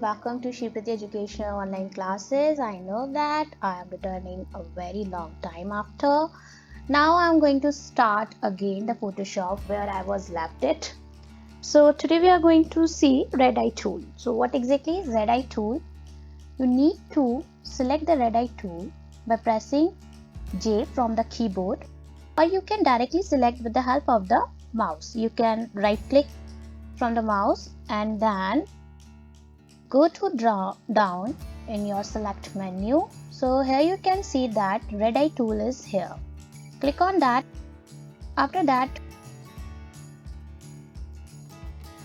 welcome to Shriprati Educational Online Classes. I know that I am returning a very long time after. Now I'm going to start again the Photoshop where I was left it. So today we are going to see Red Eye tool. So what exactly is Red Eye tool? You need to select the Red Eye tool by pressing J from the keyboard, or you can directly select with the help of the mouse. You can right click from the mouse and then go to down in your select menu. So here you can see that Red Eye tool is here. Click on that. After that,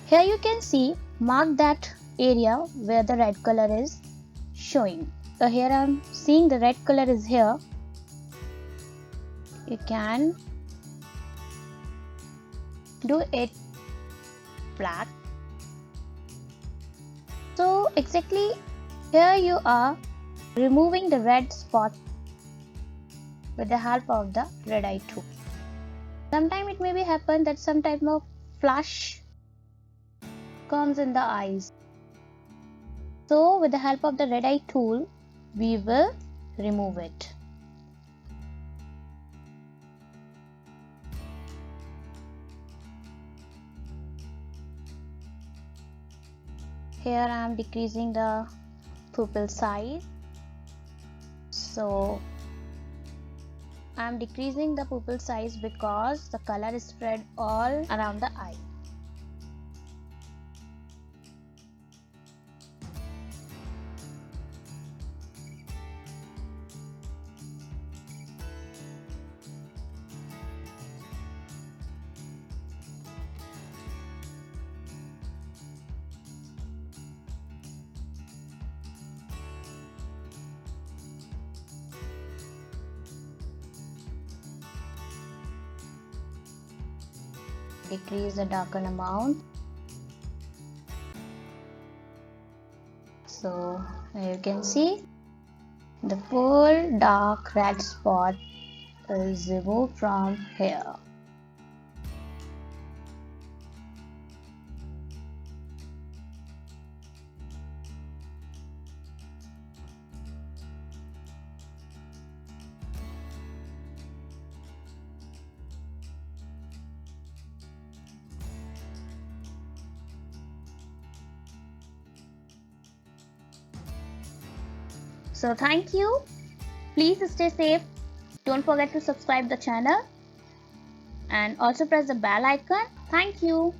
here you can see mark that area where the red color is showing. So here I am seeing the red color is here. You can do it black. So exactly here you are removing the red spot with the help of the Red Eye tool. Sometimes it may be happen that some type of flash comes in the eyes. So with the help of the Red Eye tool, we will remove it. Here I am decreasing the pupil size. So I am decreasing the pupil size because the color is spread all around the eye. Decrease the darken amount. So you can see the full dark red spot is removed from here. So thank you. Please stay safe. Don't forget to subscribe the channel and also press the bell icon. Thank you.